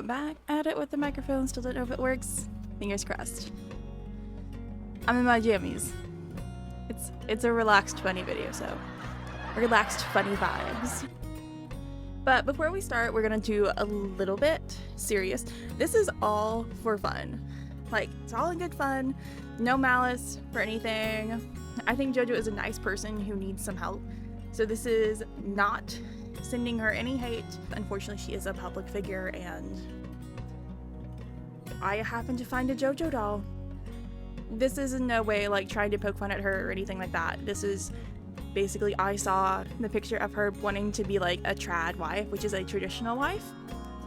back at it with the microphone. Still don't know if it works. Fingers crossed. I'm in my jammies. It's a relaxed, funny video, so relaxed, funny vibes. But before we start, we're gonna do a little bit serious. This is all for fun. Like, it's all in good fun. No malice for anything. I think Jojo is a nice person who needs some help. So this is not sending her any hate. Unfortunately, she is a public figure and I happen to find a Jojo doll. This is in no way like trying to poke fun at her or anything like that. This is basically, I saw the picture of her wanting to be like a trad wife, which is a traditional wife,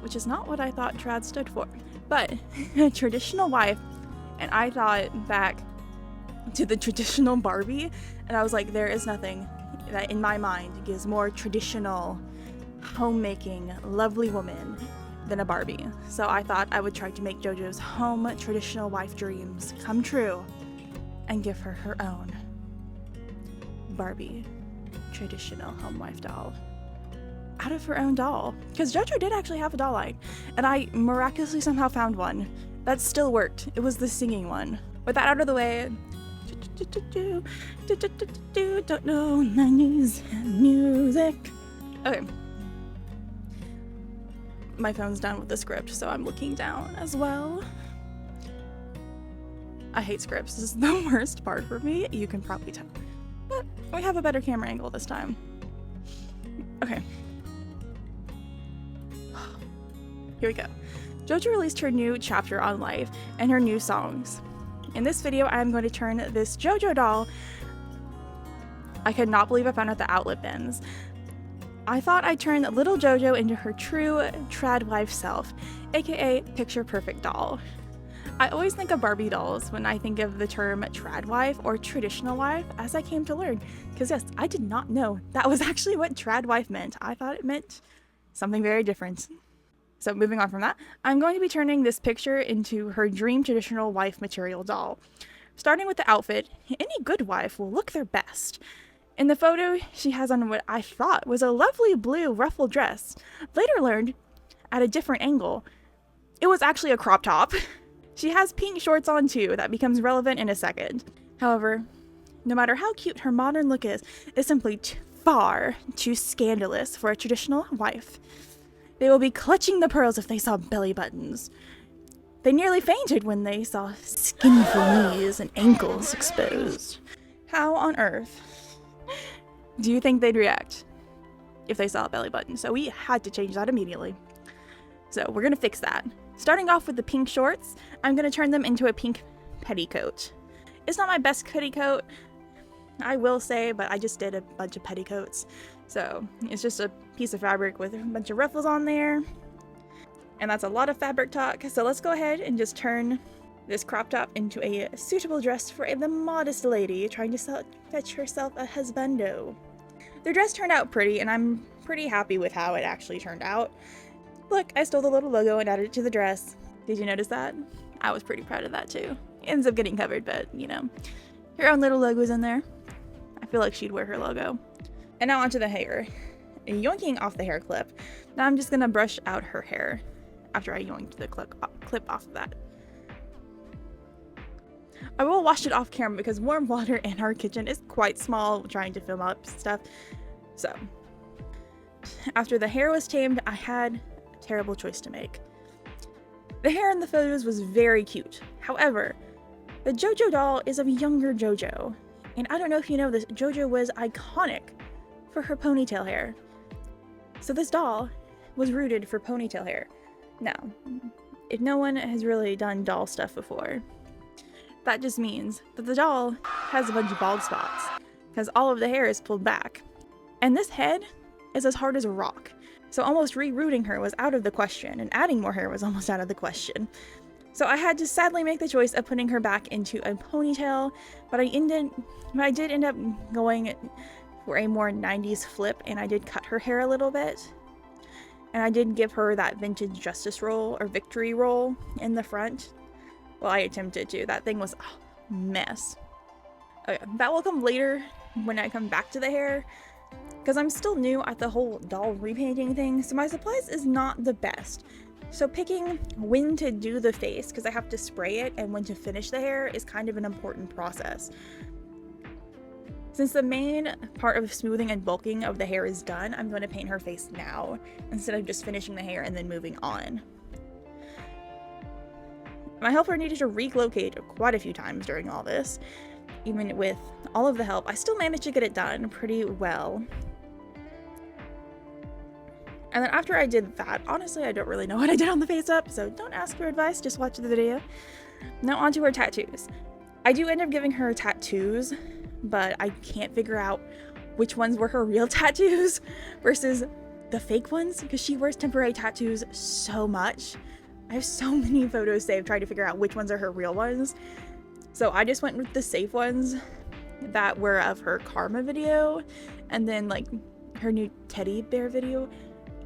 which is not what I thought trad stood for, but a traditional wife. And I thought back to the traditional Barbie, and I was like, there is nothing that in my mind gives more traditional, homemaking, lovely woman than a Barbie. So I thought I would try to make Jojo's home traditional wife dreams come true and give her her own Barbie traditional home wife doll out of her own doll. Because Jojo did actually have a doll line, and I miraculously somehow found one that still worked. It was the singing one. With that out of the way, don't know 90s music. Okay. My phone's done with the script, so I'm looking down as well. I hate scripts. This is the worst part for me. You can probably tell. But we have a better camera angle this time. Okay. Here we go. Jojo released her new chapter on life and her new songs. In this video, I'm going to turn this Jojo doll. I could not believe I found out the outlet bins. I thought I'd turn little Jojo into her true trad wife self, aka picture perfect doll. I always think of Barbie dolls when I think of the term trad wife or traditional wife, as I came to learn. Because yes, I did not know that was actually what trad wife meant. I thought it meant something very different. So moving on from that, I'm going to be turning this picture into her dream traditional wife material doll. Starting with the outfit, any good wife will look their best. In the photo, she has on what I thought was a lovely blue ruffled dress. Later learned, at a different angle, it was actually a crop top. She has pink shorts on too, that becomes relevant in a second. However, no matter how cute her modern look is simply far too scandalous for a traditional wife. They will be clutching the pearls if they saw belly buttons. They nearly fainted when they saw skinful knees and ankles exposed. How on earth do you think they'd react if they saw a belly button? So we had to change that immediately. So we're gonna fix that. Starting off with the pink shorts, I'm gonna turn them into a pink petticoat. It's not my best petticoat, I will say, but I just did a bunch of petticoats. So it's just a piece of fabric with a bunch of ruffles on there. And that's a lot of fabric talk. So let's go ahead and just turn this crop top into a suitable dress for the modest lady trying to fetch herself a husbando. The dress turned out pretty, and I'm pretty happy with how it actually turned out. Look, I stole the little logo and added it to the dress. Did you notice that? I was pretty proud of that too. It ends up getting covered, but you know, her own little logo's in there. I feel like she'd wear her logo. And now onto the hair. Yoinking off the hair clip. Now I'm just gonna brush out her hair after I yoinked the clip off of that. I will wash it off camera because warm water in our kitchen is quite small trying to film up stuff. So, after the hair was tamed, I had a terrible choice to make. The hair in the photos was very cute. However, the Jojo doll is of younger Jojo. And I don't know if you know this, Jojo was iconic for her ponytail hair. So this doll was rooted for ponytail hair. Now, if no one has really done doll stuff before, that just means that the doll has a bunch of bald spots because all of the hair is pulled back. And this head is as hard as a rock. So almost re-rooting her was out of the question, and adding more hair was almost out of the question. So I had to sadly make the choice of putting her back into a ponytail, but I did end up going for a more 90s flip, and I did cut her hair a little bit. And I did give her that vintage justice roll or victory roll in the front. Well, I attempted to. That thing was a mess. Okay, that will come later when I come back to the hair, because I'm still new at the whole doll repainting thing, so my supplies is not the best. So picking when to do the face, because I have to spray it, and when to finish the hair is kind of an important process. Since the main part of smoothing and bulking of the hair is done, I'm going to paint her face now instead of just finishing the hair and then moving on. My helper needed to relocate quite a few times during all this. Even with all of the help, I still managed to get it done pretty well. And then after I did that, honestly, I don't really know what I did on the face up, so don't ask for advice, just watch the video. Now onto her tattoos. I do end up giving her tattoos, but I can't figure out which ones were her real tattoos versus the fake ones, because she wears temporary tattoos so much. I have so many photos saved trying to figure out which ones are her real ones. So I just went with the safe ones that were of her Karma video, and then like her new teddy bear video.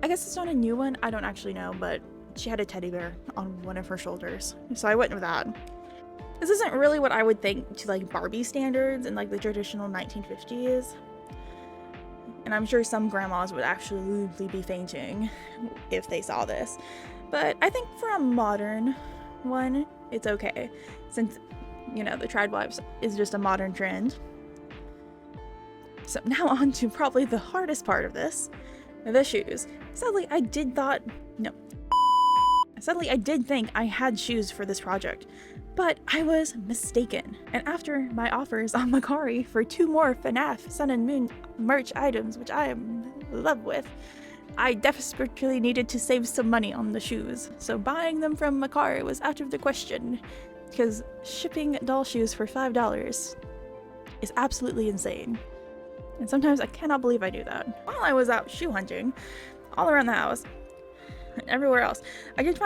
I guess it's not a new one, I don't actually know, but she had a teddy bear on one of her shoulders, so I went with that. This isn't really what I would think to like Barbie standards and like the traditional 1950s. And I'm sure some grandmas would actually be fainting if they saw this. But I think for a modern one, it's okay, since, you know, the trad wives is just a modern trend. So now on to probably the hardest part of this, the shoes. Sadly, I did think I had shoes for this project, but I was mistaken. And after my offers on Mkay for 2 more FNAF Sun and Moon merch items, which I am in love with, I desperately needed to save some money on the shoes. So buying them from Mkay was out of the question, because shipping doll shoes for $5 is absolutely insane. And sometimes I cannot believe I do that. While I was out shoe hunting, all around the house, and everywhere else, I did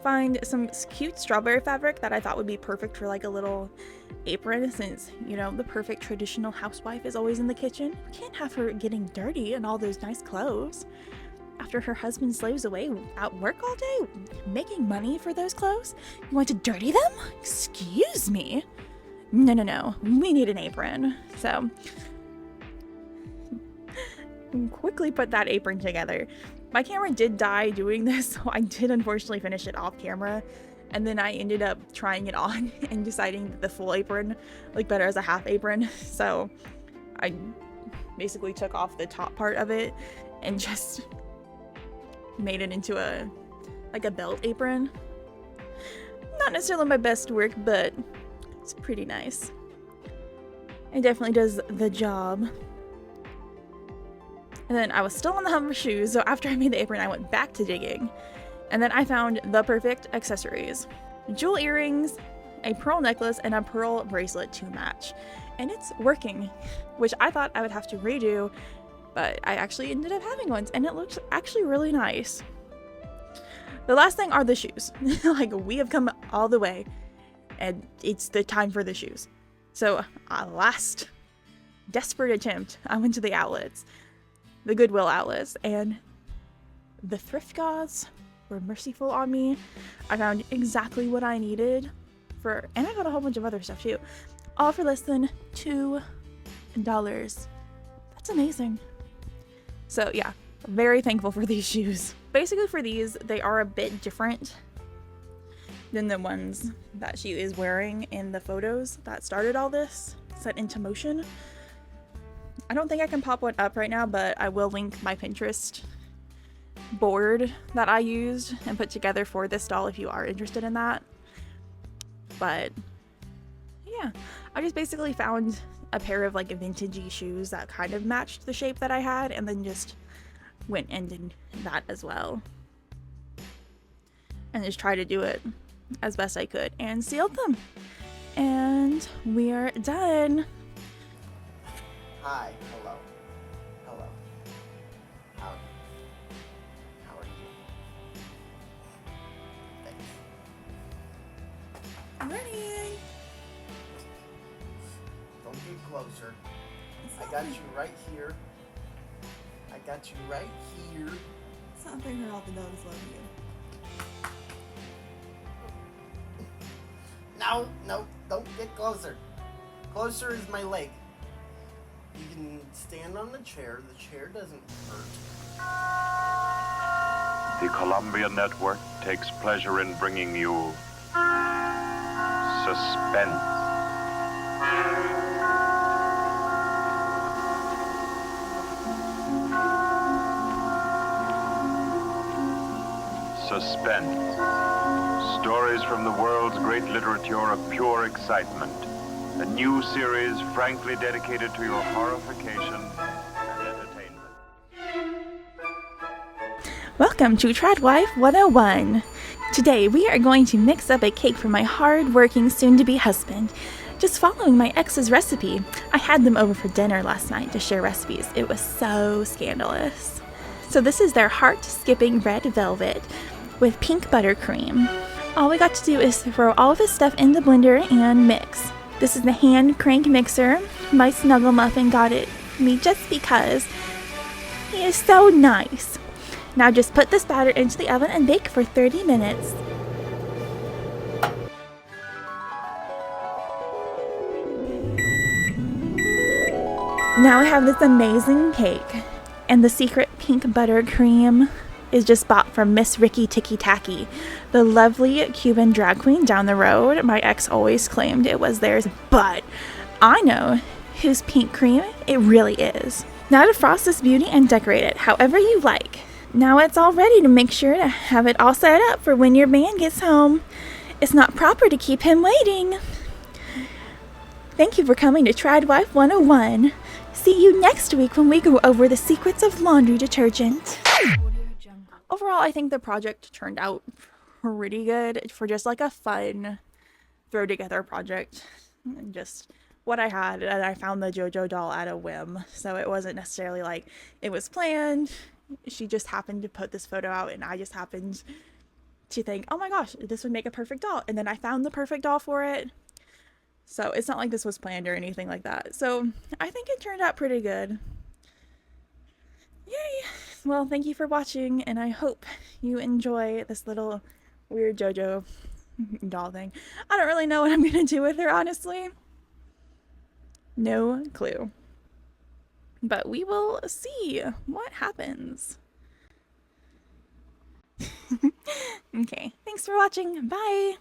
find some cute strawberry fabric that I thought would be perfect for like a little apron, since, you know, the perfect traditional housewife is always in the kitchen. You can't have her getting dirty in all those nice clothes after her husband slaves away at work all day, making money for those clothes. You want to dirty them? Excuse me. No, we need an apron. So quickly put that apron together. My camera did die doing this, so I did unfortunately finish it off camera, and then I ended up trying it on and deciding that the full apron looked better as a half apron. So I basically took off the top part of it and just made it into a belt apron. Not necessarily my best work, but it's pretty nice. It definitely does the job. And then I was still on the hunt for shoes, so after I made the apron, I went back to digging. And then I found the perfect accessories. Jewel earrings, a pearl necklace, and a pearl bracelet to match. And it's working, which I thought I would have to redo, but I actually ended up having ones, and it looks actually really nice. The last thing are the shoes. Like, we have come all the way, and it's the time for the shoes. So, last desperate attempt, I went to the outlets. The Goodwill outlets, and the thrift gods were merciful on me. I found exactly what I needed and I got a whole bunch of other stuff too, all for less than $2. That's amazing. So yeah, very thankful for these shoes. Basically for these, they are a bit different than the ones that she is wearing in the photos that started all this, set into motion. I don't think I can pop one up right now, but I will link my Pinterest board that I used and put together for this doll if you are interested in that. But yeah, I just basically found a pair of like vintagey shoes that kind of matched the shape that I had, and then just went and did that as well. And just tried to do it as best I could and sealed them. And we are done. Hi, hello, how are you? Thanks. I'm ready. Don't get closer. I got you right here. It's not fair her all the dogs love you. No, don't get closer. Closer is my leg. You can stand on the chair. The chair doesn't hurt. the Columbia Network takes pleasure in bringing you suspense. Suspense. Stories from the world's great literature of pure excitement. A new series frankly dedicated to your horrification and entertainment. Welcome to Tradwife 101. Today we are going to mix up a cake for my hard-working soon-to-be husband. Just following my ex's recipe. I had them over for dinner last night to share recipes. It was so scandalous. So this is their heart-skipping red velvet with pink buttercream. All we got to do is throw all of his stuff in the blender and mix. This is the hand crank mixer. My snuggle muffin got it for me just because he is so nice. Now just put this batter into the oven and bake for 30 minutes. Now I have this amazing cake, and the secret pink buttercream is just bought from Miss Ricky Ticky Tacky, the lovely Cuban drag queen down the road. My ex always claimed it was theirs, but I know whose pink cream it really is. Now to frost this beauty and decorate it however you like. Now it's all ready to make sure to have it all set up for when your man gets home. It's not proper to keep him waiting. Thank you for coming to Tradwife 101. See you next week when we go over the secrets of laundry detergent. Overall, I think the project turned out pretty good for just like a fun throw together project. And just what I had, and I found the Jojo doll at a whim. So it wasn't necessarily like it was planned. She just happened to put this photo out and I just happened to think, oh my gosh, this would make a perfect doll. And then I found the perfect doll for it. So it's not like this was planned or anything like that. So I think it turned out pretty good. Yay! Well, thank you for watching, and I hope you enjoy this little weird Jojo doll thing. I don't really know what I'm gonna do with her, honestly. No clue. But we will see what happens. Okay, thanks for watching. Bye!